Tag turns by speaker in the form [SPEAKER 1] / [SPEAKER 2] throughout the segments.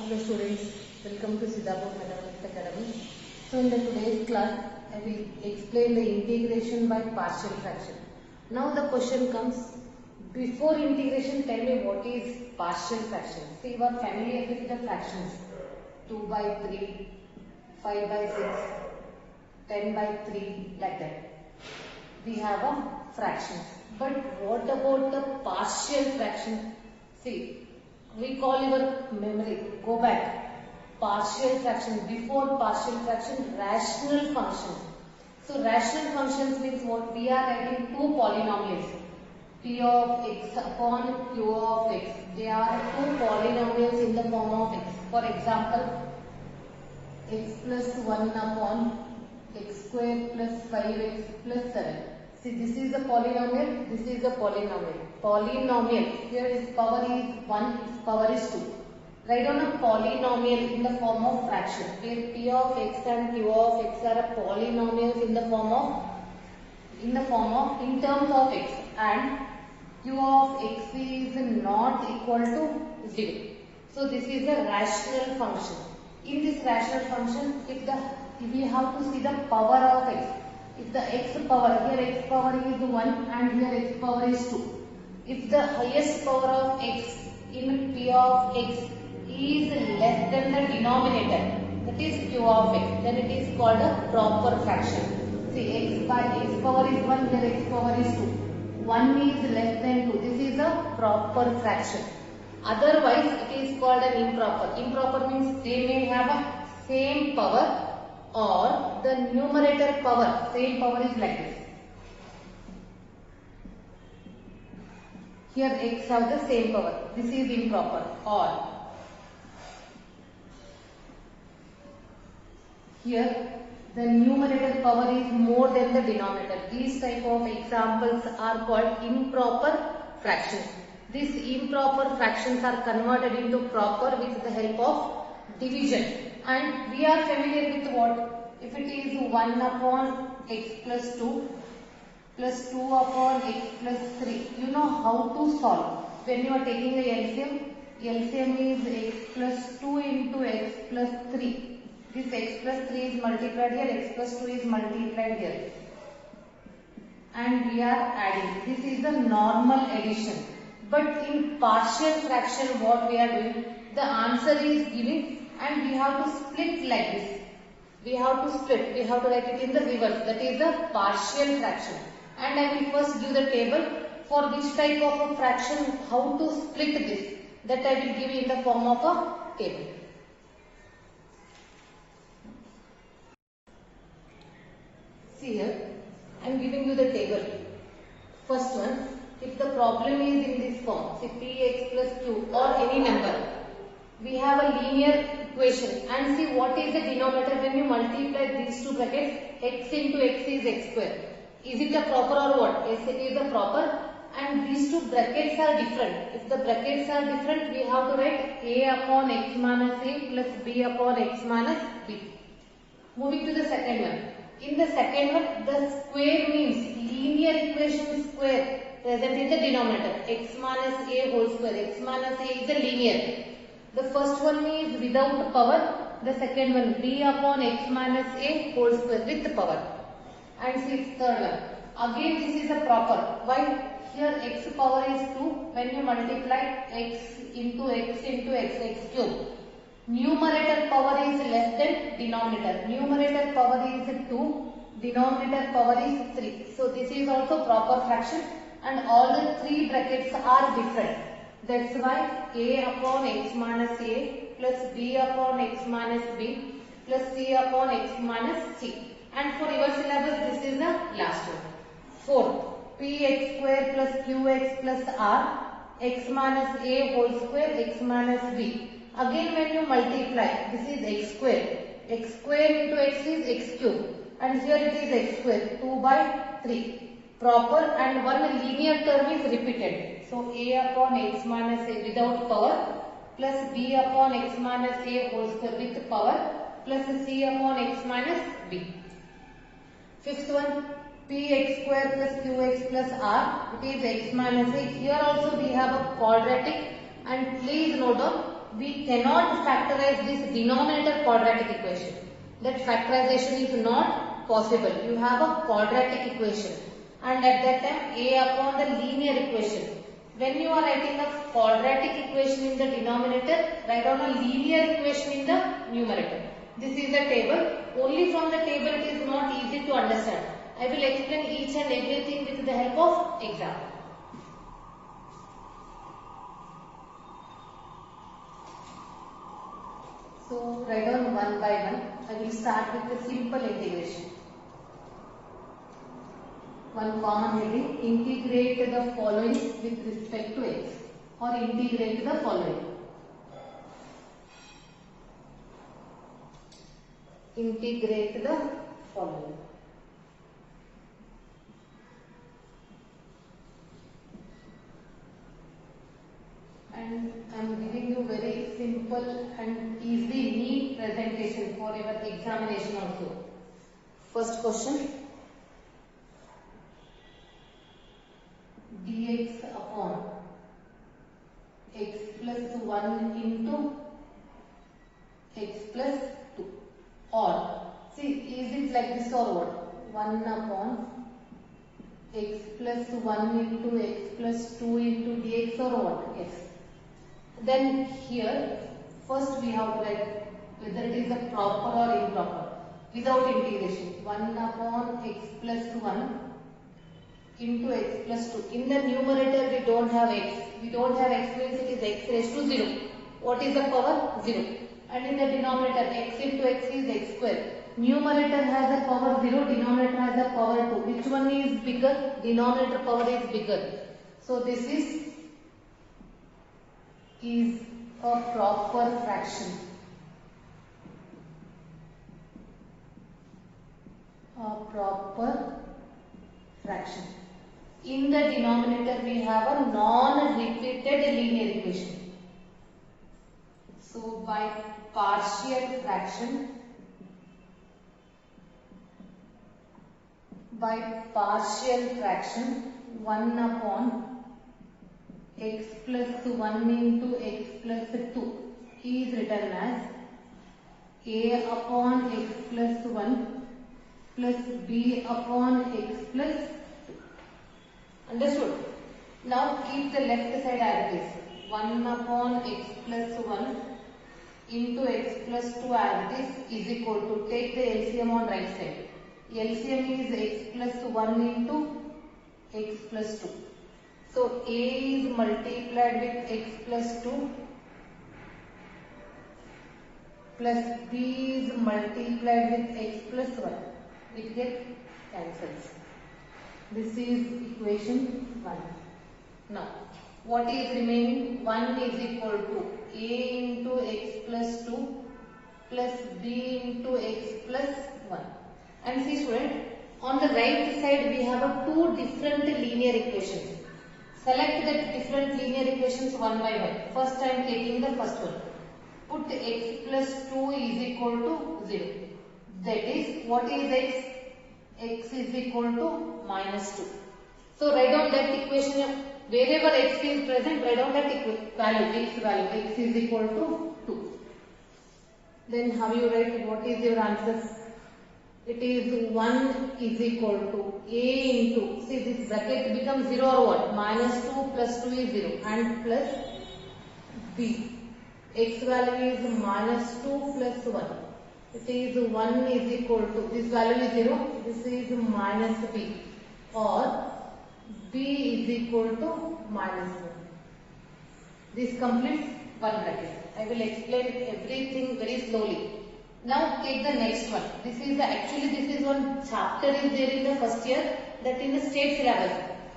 [SPEAKER 1] Hello students, welcome to Siddhapur Mathematics Academy. So in the today's class, I will explain the integration by partial fraction. Now the question comes, before integration tell me what is partial fraction. See, you are familiar with the fractions, 2 by 3, 5 by 6, 10 by 3, like that. We have a fractions. But what about the partial fraction? See, recall your memory, go back. Partial fraction, before partial fraction, rational function. So rational functions means what? We are writing two polynomials, p of x upon q of x. They are two polynomials in the form of x. For example, x plus 1 upon x square plus 5x plus 7. See, this is the polynomial, this is the polynomial. Polynomial, here its power is 1, its power is 2. Write down a polynomial in the form of fraction, where p of x and q of x are polynomials in terms of x, and q of x is not equal to 0. So this is a rational function. In this rational function, if we have to see the power of x, if the x power, here x power is 1 and here x power is 2. If the highest power of x in p of x is less than the denominator, that is q of x, then it is called a proper fraction. See, x power is 1, here x power is 2. 1 is less than 2. This is a proper fraction. Otherwise, it is called an improper. Improper means they may have a same power, or the numerator power, same power is like this. Here x have the same power. This is improper. Or here the numerator power is more than the denominator. These type of examples are called improper fractions. These improper fractions are converted into proper with the help of division. And we are familiar with what? If it is 1 upon x plus 2 plus 2 upon x plus 3, you know how to solve. When you are taking the LCM is x plus 2 into x plus 3. This x plus 3 is multiplied here, x plus 2 is multiplied here. And we are adding. This is the normal addition. But in partial fraction, what we are doing? The answer is given and we have to split like this. We have to split. We have to write it in the reverse. That is the partial fraction. And I will first give the table for this type of a fraction, how to split this. That I will give in the form of a table. See here, I am giving you the table. First one, if the problem is in this form, say px plus q or any number, we have a linear equation, and see what is the denominator when you multiply these two brackets. X into x is x square. Is it a proper or what? Yes, it is a proper, and these two brackets are different. If the brackets are different, we have to write a upon x minus a plus b upon x minus b. Moving to the second one. In the second one, the square means linear equation square present in the denominator. X minus a whole square. X minus a is a linear. The first one is without power. The second one b upon x minus a whole square with power. And see third one. Again this is a proper. Why? Here x power is 2. When you multiply x into x into x cube. Numerator power is less than denominator. Numerator power is 2. Denominator power is 3. So this is also proper fraction. And all the three brackets are different. That's why a upon x minus a plus b upon x minus b plus c upon x minus c. And for your syllabus, this is the last one. Fourth, px square plus qx plus r, x minus a whole square, x minus b. Again when you multiply, this is x square. X square into x is x cube. And here it is x square, 2 by 3. Proper, and one linear term is repeated. So a upon x minus a without power plus b upon x minus a whole square with power plus c upon x minus b. Fifth one, px square plus qx plus r, it is x minus a. Here also we have a quadratic, and please note down, we cannot factorize this denominator quadratic equation. That factorization is not possible. You have a quadratic equation, and at that time a upon the linear equation. When you are writing a quadratic equation in the denominator, write down a linear equation in the numerator. This is the table. Only from the table it is not easy to understand. I will explain each and everything with the help of example. So write down one by one. I will start with the simple integration. One common heading, integrate the following with respect to x, or integrate the following. Integrate the following. And I am giving you very simple and easy neat presentation for your examination also. First question. Dx upon x plus 1 into x plus 2, or see, is it like this or what? 1 upon x plus 1 into x plus 2 into dx or what? Yes. Then here first we have to write whether it is a proper or improper without integration. 1 upon x plus 1 into x plus 2. In the numerator we don't have x. We don't have x means it is x raised to 0. What is the power? 0. And in the denominator x into x is x square. Numerator has a power 0, denominator has a power 2. Which one is bigger? Denominator power is bigger. So this is a proper fraction. A proper fraction. In the denominator we have a non-repeated linear equation. So by partial fraction, 1 upon x plus 1 into x plus 2 is written as a upon x plus 1 plus b upon x plus 2. Understood? Now keep the left side as it is. 1 upon x plus 1 into x plus 2 as it is equal to, take the LCM on right side. LCM is x plus 1 into x plus 2. So a is multiplied with x plus 2 plus b is multiplied with x plus 1. It gets cancels. This is equation 1. Now, what is remaining? 1 is equal to a into x plus 2 plus b into x plus 1. And see student, on the right side we have two different linear equations. Select the different linear equations one by one. First I am taking the first one. Put x plus 2 is equal to 0. That is, what is x? X is equal to minus 2. So write down that equation. Wherever x is present, write down that value, x value. X is equal to 2. Then how you write? What is your answer? It is 1 is equal to a into, see this bracket becomes 0 or what? Minus 2 plus 2 is 0 and plus b. X value is minus 2 plus 1. It is 1 is equal to, this value is 0, this is minus b, or b is equal to minus 1. This completes one bracket. I will explain everything very slowly. Now take the next one. This is one chapter is there in the first year, that in the state syllabus.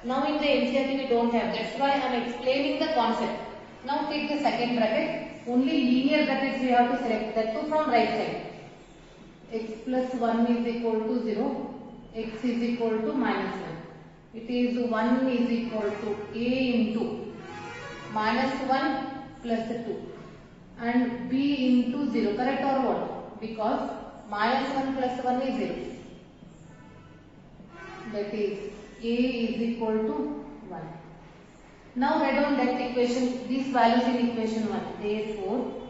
[SPEAKER 1] Now in the NCERT we don't have. That's why I am explaining the concept. Now take the second bracket. Only linear brackets we have to select. That too from right side. X plus 1 is equal to 0. X is equal to minus 1. It is 1 is equal to a into minus 1 plus 2 and b into 0. Correct or what? Because minus 1 plus 1 is 0. That is a is equal to 1. Now write down that equation, these values in equation 1. Therefore,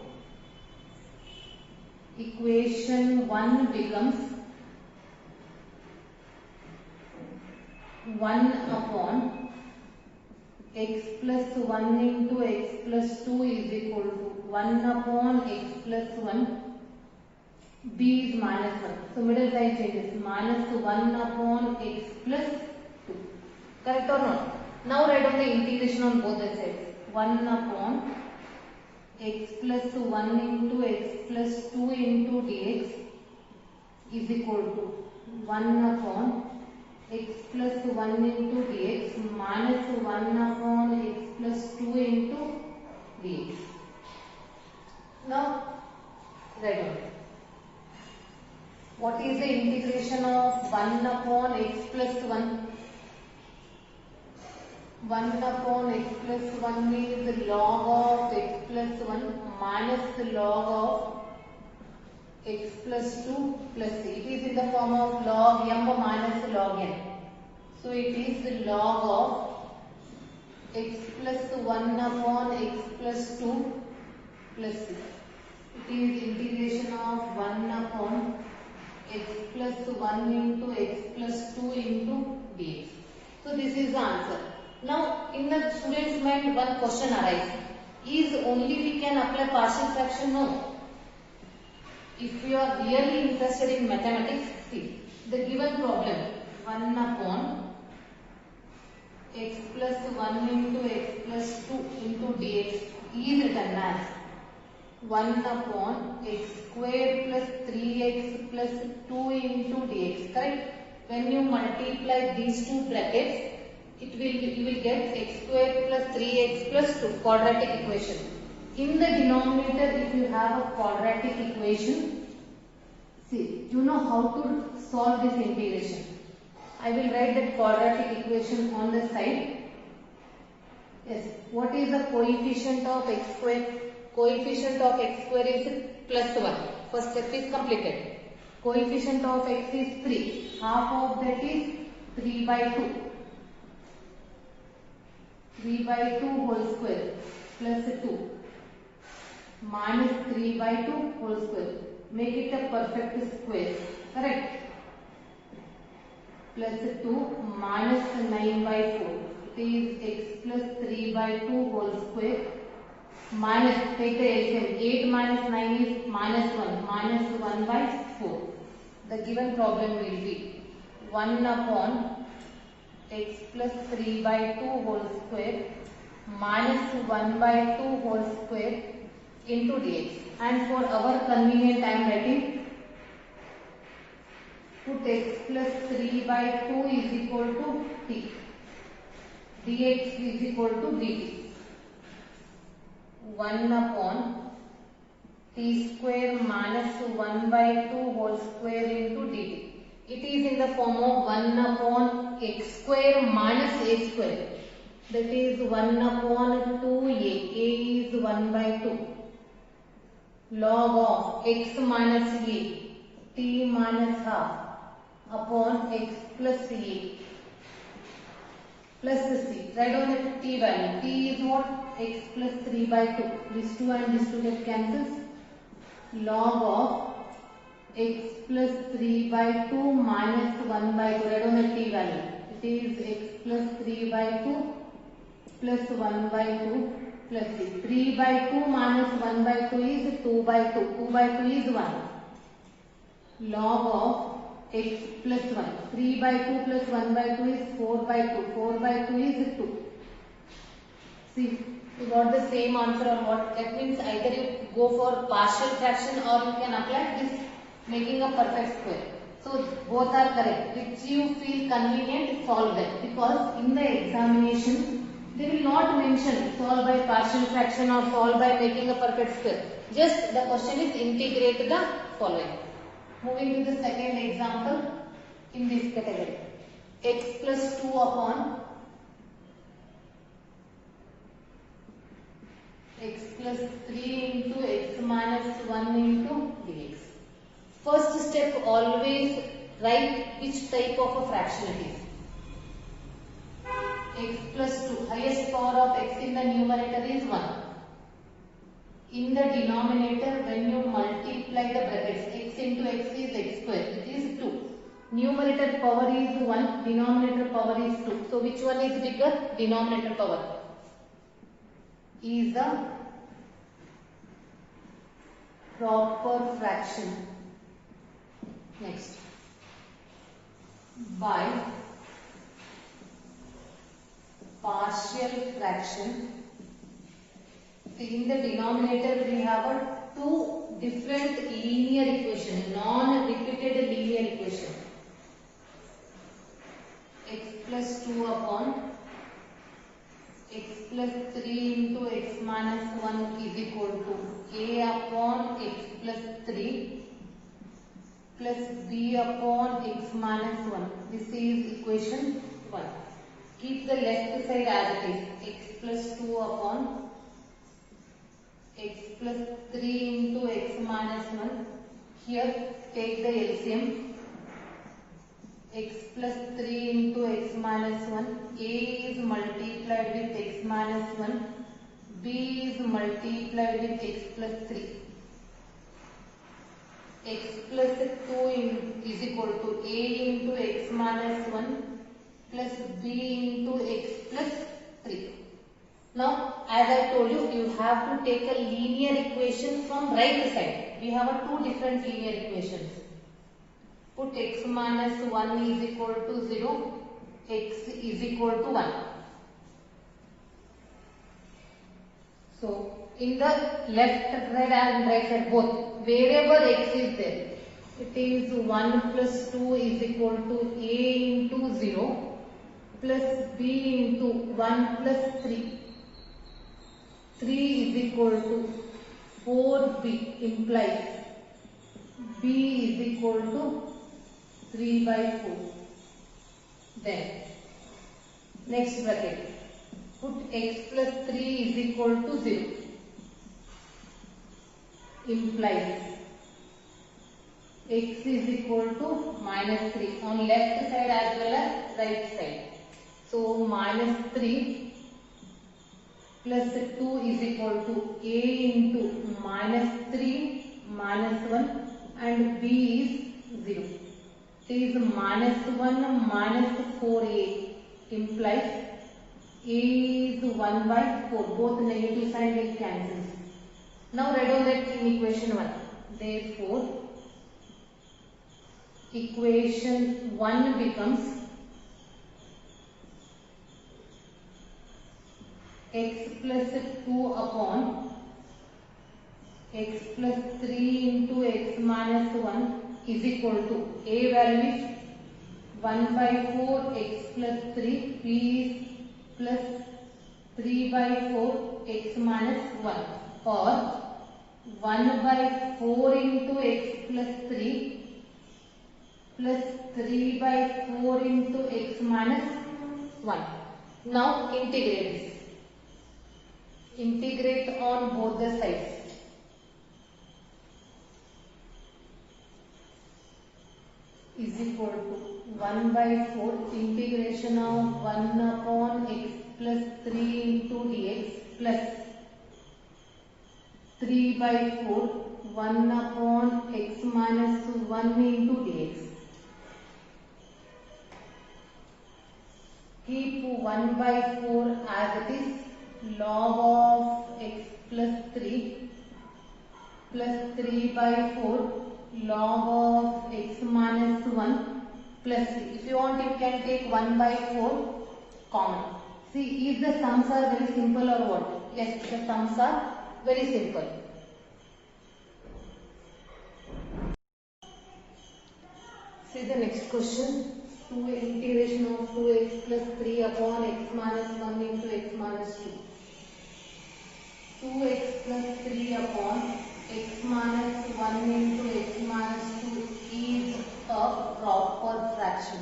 [SPEAKER 1] equation 1 becomes 1 upon x plus 1 into x plus 2 is equal to 1 upon x plus 1. B is minus 1. So middle sign changes. Minus 1 upon x plus 2. Correct or not? Now write down the integration on both the sides. 1 upon x plus 1 into x plus 2 into dx is equal to 1 upon x plus 1 into dx minus 1 upon x plus 2 into dx. Now write down. What is the integration of 1 upon x plus 1? 1 upon x plus 1 is the log of x plus 1 minus the log of x plus 2 plus c. It is in the form of log m minus log n. So it is the log of x plus 1 upon x plus 2 plus c. It is integration of 1 upon x plus 1 into x plus 2 into dx. So this is the answer. Now in the student's mind one question arises. Is only we can apply partial fraction? No. If you are really interested in mathematics, see the given problem 1 upon x plus 1 into x plus 2 into dx is written as 1 upon x square plus 3x plus 2 into dx. Correct? When you multiply these two brackets, you will get x square plus 3x plus 2 quadratic equation. In the denominator, if you have a quadratic equation, see, you know how to solve this integration. I will write that quadratic equation on the side. Yes, what is the coefficient of x square? Coefficient of x square is plus 1. First step is completed. Coefficient of x is 3. Half of that is 3 by 2. 3 by 2 whole square plus 2 minus 3 by 2 whole square. Make it a perfect square. Correct? Plus 2 minus 9 by 4. It is x plus 3 by 2 whole square minus, take the LCM, 8 minus 9 is minus 1, minus 1 by 4. The given problem will be 1 upon x plus 3 by 2 whole square minus 1 by 2 whole square into dx. And for our convenience I am writing, put x plus 3 by 2 is equal to t. Dx is equal to dt. 1 upon t square minus 1 by 2 whole square into dt. It is in the form of 1 upon x square minus a square. That is 1 upon 2a. A is 1 by 2. Log of x minus a, t minus half upon x plus a plus c. Write down the t value. T is what? X plus 3 by 2. This 2 and this 2 get cancels. Log of x plus 3 by 2 minus 1 by 2. Write down the t value. It is x plus 3 by 2 plus 1 by 2 plus c. 3 by 2 minus 1 by 2 is 2 by 2. 2 by 2 is 1. Log of x plus 1. 3 by 2 plus 1 by 2 is 4 by 2. 4 by 2 is 2. See, you got the same answer or what? That means either you go for partial fraction or you can apply this making a perfect square. So both are correct. Which you feel convenient, solve them. Because in the examination, they will not mention solve by partial fraction or solve by making a perfect square. Just the question is integrate the following. Moving to the second example in this category. X plus 2 upon x plus 3 into x minus 1 into dx. First step, always write which type of a fraction it is. x plus 2, highest power of x in the numerator is 1. In the denominator, when you multiply the brackets, x into x is x square, it is 2. Numerator power is 1, denominator power is 2. So which one is bigger? Denominator power is the proper fraction. Next, by partial fraction. See, in the denominator we have two different linear equation, non-repeated linear equation. X plus 2 upon x plus 3 into x minus 1 is equal to a upon x plus 3 plus b upon x minus 1. This is equation 1. Keep the left side as it is. X plus 2 upon x plus 3 into x minus 1. Here take the LCM. X plus 3 into x minus 1. A is multiplied with x minus 1. B is multiplied with x plus 3. X plus 2 is equal to A into x minus 1 plus B into x plus 3. Now, as I told you, you have to take a linear equation from right side. We have two different linear equations. Put x minus 1 is equal to 0, x is equal to 1. So, in the left side and right side both, wherever x is there, it is 1 plus 2 is equal to A into 0 plus B into 1 plus 3. 3 is equal to 4b implies b is equal to 3 by 4. Then next bracket, put x plus 3 is equal to 0 implies x is equal to minus 3 on left side as well as right side. So minus 3 plus 2 is equal to A into minus 3 minus 1 and B is 0. It is minus 1 minus 4A implies A is 1 by 4. Both negative sign will cancel. Now write down that in equation 1. Therefore, equation 1 becomes x plus 2 upon x plus 3 into x minus 1 is equal to A value is 1 by 4 x plus 3, B is plus 3 by 4 x minus 1 or 1 by 4 into x plus 3 plus 3 by 4 into x minus 1. Now integrate this. Integrate on both the sides. Is equal to 1 by 4 integration of 1 upon x plus 3 into dx plus 3 by 4 1 upon x minus 1 into dx. Keep 1 by 4 as it is. Log of x plus 3 plus 3 by 4 log of x minus 1 plus 3. If you want, you can take 1 by 4 common. See, if the sums are very simple or what? Yes, the sums are very simple. See the next question. 2 integration of 2x plus 3 upon x minus 1 into x minus 2. 2x plus 3 upon x minus 1 into x minus 2 is a proper fraction.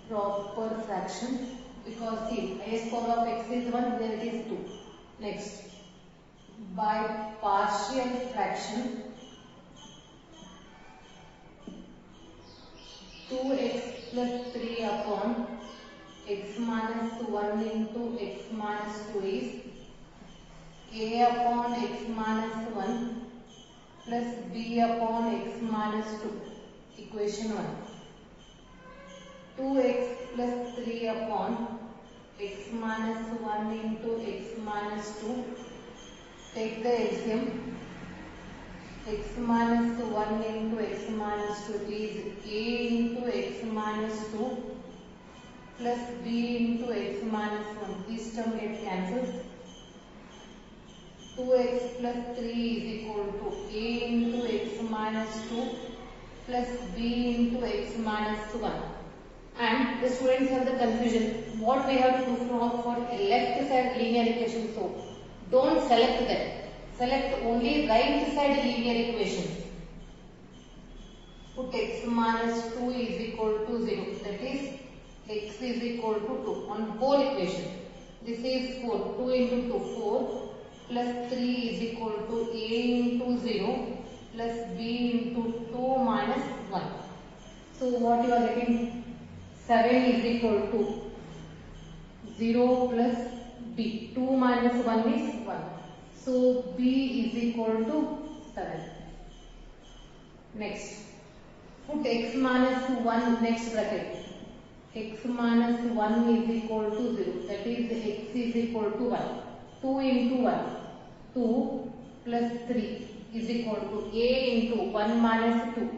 [SPEAKER 1] Proper fraction because see, highest power of x is 1, there it is 2. Next, by partial fraction, 2x plus 3 upon x minus 1 into x minus 2 is a upon x minus 1 plus b upon x minus 2. Equation 1. 2x plus 3 upon x minus 1 into x minus 2. Take the LCM. X minus 1 into x minus 2 is a into x minus 2 plus b into x minus 1. This term get cancelled. 2x plus 3 is equal to a into x minus 2 plus b into x minus 1. And the students have the confusion. What we have to do for left side linear equation? So don't select that. Select only right side linear equation. Put x minus 2 is equal to 0. That is x is equal to 2 on whole equation. This is 4. 2 into 2, 4 plus 3 is equal to a into 0 plus b into 2 minus 1. So what you are getting? 7 is equal to 0 plus b. 2 minus 1 is 1. So b is equal to 7. Next, put x minus 1 next bracket. X minus 1 is equal to 0. That is x is equal to 1. 2 into 1. 2 plus 3 is equal to a into 1 minus 2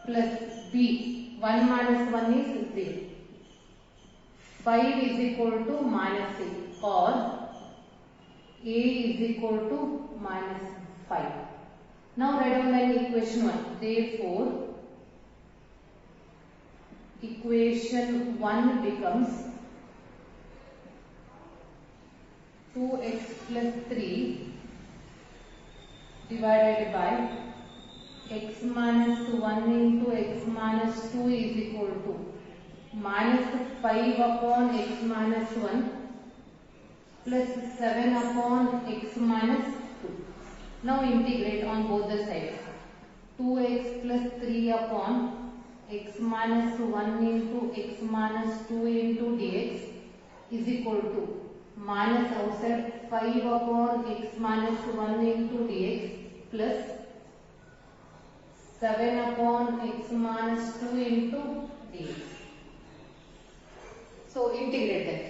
[SPEAKER 1] plus b. 1 minus 1 is 0. 5 is equal to minus 8 or a is equal to minus 5. Now write down the equation 1. Therefore, equation 1 becomes 2x plus 3 divided by x minus 1 into x minus 2 is equal to minus 5 upon x minus 1 plus 7 upon x minus 2. Now integrate on both the sides. 2x plus 3 upon x minus 1 into x minus 2 into dx is equal to minus outside 5 upon x minus 1 into dx plus 7 upon x minus 2 into dx. So integrate that.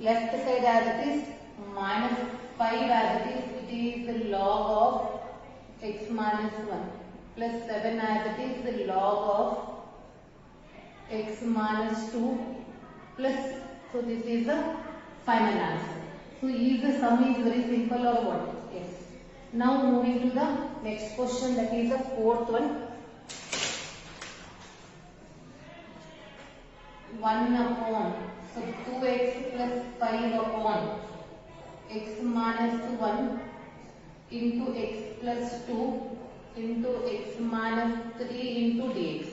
[SPEAKER 1] Left side as it is, minus 5 as it is the log of x minus 1 plus 7 as it is the log of x minus 2 plus, so this is the final answer. So is the sum is very simple or what? Yes. Now moving to the next question, that is the fourth one. 1 upon, so 2x plus 5 upon x minus 1 into x plus 2 into x minus 3 into dx.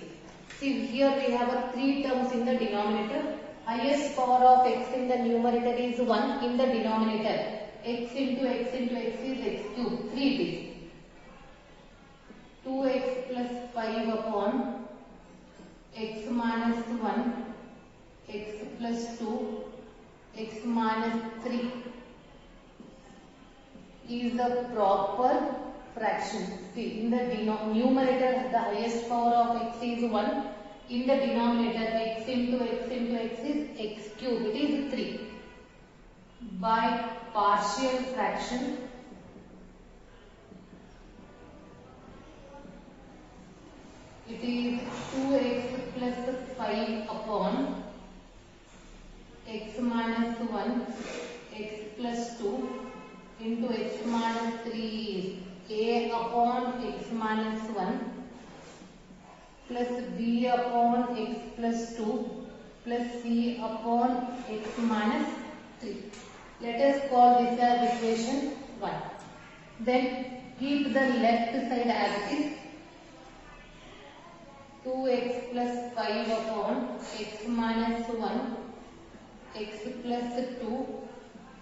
[SPEAKER 1] See, here we have a 3 terms in the denominator. Highest power of x in the numerator is 1, in the denominator x into x into x is x cube, 3 it is. 2x plus 5 upon x minus 1 x plus 2 x minus 3 is the proper fraction. See, in the numerator the highest power of x is 1, in the denominator x into x into x is x cube, it is 3. By partial fraction, it is 2x plus 5 upon x minus 1 x plus 2 into x minus 3 is a upon x minus 1 plus b upon x plus 2 plus c upon x minus 3. Let us call this as equation 1. Then keep the left side as it is. 2x plus 5 upon x minus 1 x plus 2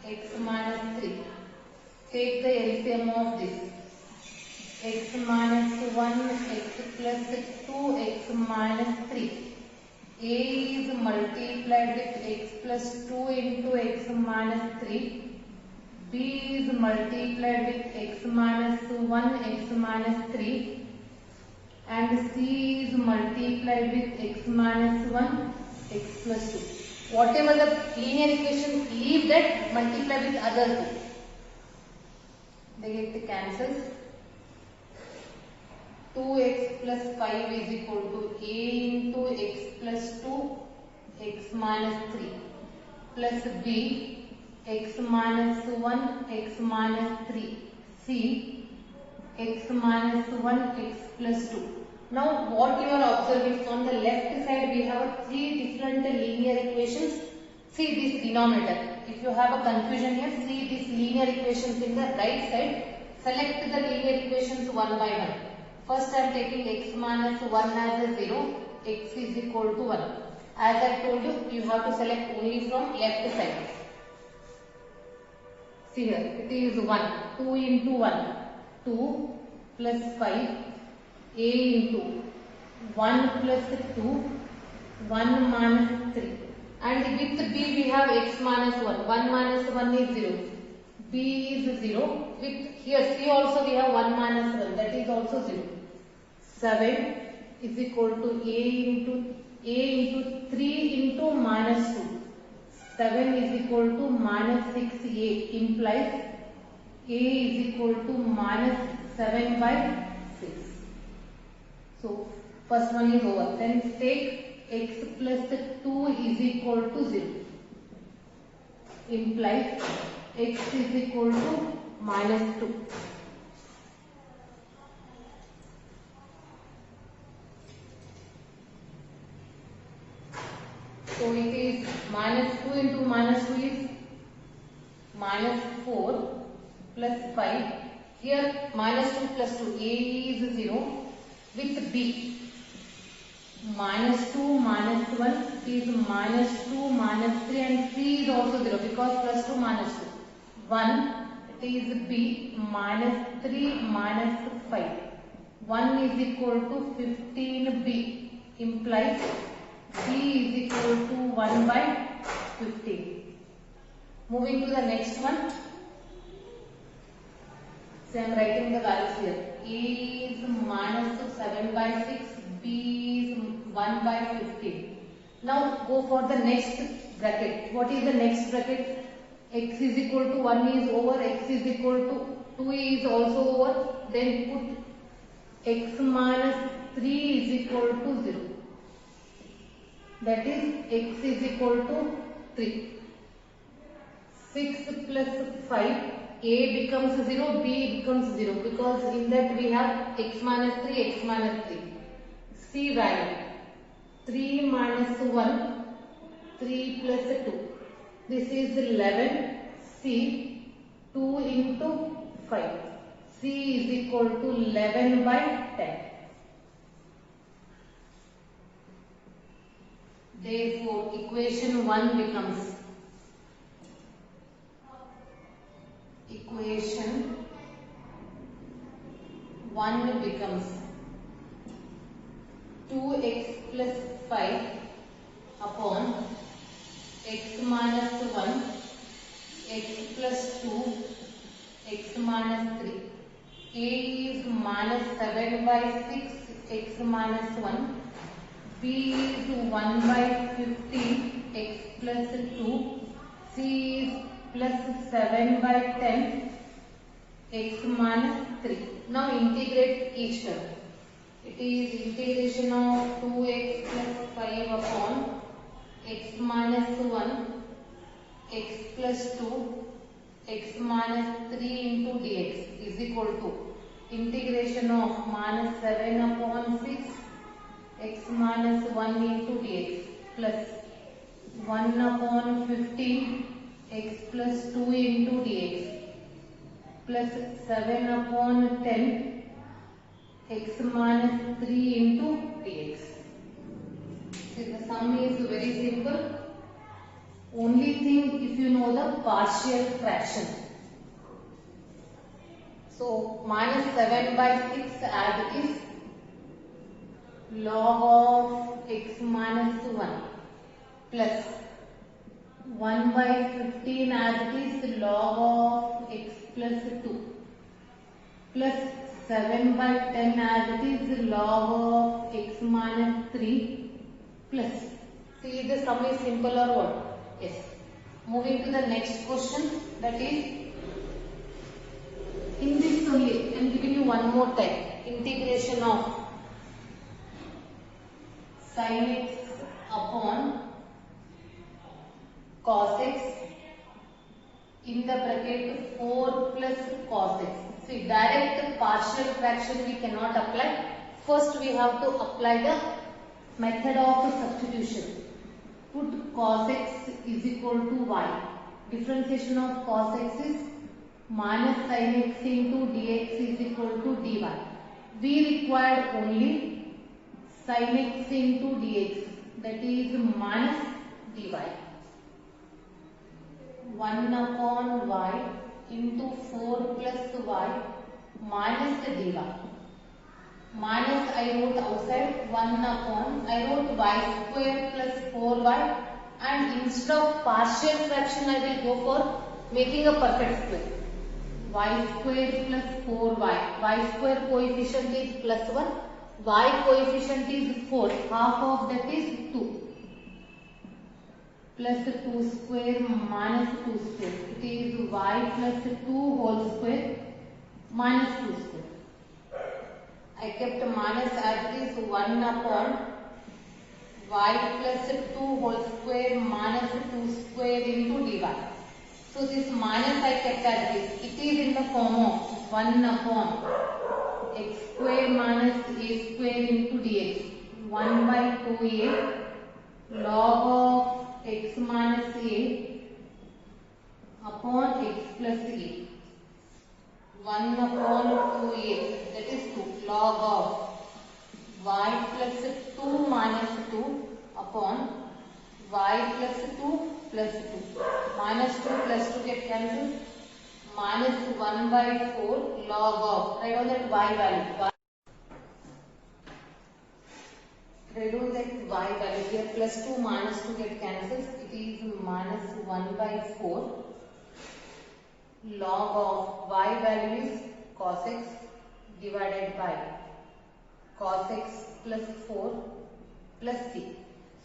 [SPEAKER 1] x minus 3. take the LCM of this. X minus 1, x plus 2, x minus 3. A is multiplied with x plus 2 into x minus 3. B is multiplied with x minus 1, x minus 3. And C is multiplied with x minus 1, x plus 2. Whatever the linear equation, leave that, multiply with other two. They get cancels. 2x plus 5 is equal to a into x plus 2 x minus 3 plus b x minus 1 x minus 3 c x minus 1 x plus 2. Now what you are observing, on the left side we have three different linear equations. See this denominator. If you have a confusion here, see these linear equations in the right side. Select the linear equations one by one. First I am taking x minus 1 as a 0, x is equal to 1. As I told you, you have to select only from left side. See here, it is 1, 2 into 1, 2 plus 5, a into 1 plus 2, 1 minus 3. And with b we have x minus 1, 1 minus 1 is 0, b is 0, with here c also we have 1 minus 1, that is also 0. 7 is equal to a into 3 into minus 2. 7 is equal to minus 6a, implies a is equal to minus 7 by 6. So first one is over. Then take x plus 2 is equal to 0, implies x is equal to minus 2. So it is minus 2 into minus 2 is minus 4 plus 5. Here minus 2 plus 2, a is 0, with b minus 2 minus 1 is minus 2 minus 3, and c is also 0 because plus 2 minus 2. 1, it is b minus 3 minus 5. 1 is equal to 15b, implies b is equal to 1 by 15. Moving to the next one. So I am writing the values here. A is minus 7 by 6, b is 1 by 15. Now go for the next bracket. What is the next bracket? X is equal to 1 is over, x is equal to 2 is also over. Then put x minus 3 is equal to 0. That is x is equal to 3. 6 plus 5, a becomes 0, b becomes 0 because in that we have x minus 3, x minus 3. C value 3 minus 1, 3 plus 2. This is 11. C 2 into 5. C is equal to 11 by 10. Therefore, equation 1 becomes 2x plus 5 upon x minus 1, x plus 2, x minus 3. A is minus 7 by 6, x minus 1. B is 1 by 15, x plus 2. C is plus 7 by 10, x minus 3. Now integrate each term. It is integration of 2x plus 5 upon x minus 1, x plus 2, x minus 3 into dx is equal to integration of minus 7 upon 6, x minus 1 into dx plus 1 upon 15, x plus 2 into dx plus 7 upon 10, x minus 3 into dx. See, the sum is very simple. Only thing, if you know the partial fraction. So minus 7 by 6 as it is, log of x minus 1 plus 1 by 15 as it is, log of x plus 2 plus 7 by 10 as it is, log of x minus 3 plus. See, the sum is simple or what? Yes. Moving to the next question, that is, in this only, I am giving you one more time, integration of sin x upon cos x in the bracket 4 plus cos x. See, direct partial fraction we cannot apply. First we have to apply the method of substitution. Put cos x is equal to y. Differentiation of cos x is minus sin x into dx is equal to dy. We required only sin x into dx, that is minus dy. 1 upon y into 4 plus y minus the dy. Minus I wrote outside 1 upon, I wrote y square plus 4y, and instead of partial fraction I will go for making a perfect square. Y square plus 4y, y square coefficient is plus 1, y coefficient is 4, half of that is 2. Plus 2 square minus 2 square. It is y plus 2 whole square minus 2 square. I kept minus as it is 1 upon y plus 2 whole square minus 2 square into dy. So this minus I kept as it is. It is in the form of 1 upon x square minus a square into dx. 1 by 2a log of x minus a upon x plus a. 1 upon 2a, that is 2, log of y plus 2 minus 2 upon y plus 2 plus 2. Minus 2 plus 2 get cancelled. Minus 1 by 4 log of, write down that y value. Reduce that y value here, plus 2 minus 2 get cancelled. It is minus 1 by 4 log of y value is cos x divided by cos x plus 4 plus c.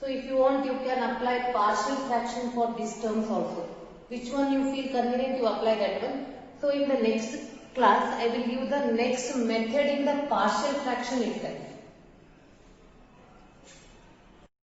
[SPEAKER 1] So if you want, you can apply partial fraction for these terms also. Which one you feel convenient, to apply that one. So in the next class, I will give the next method in the partial fraction itself.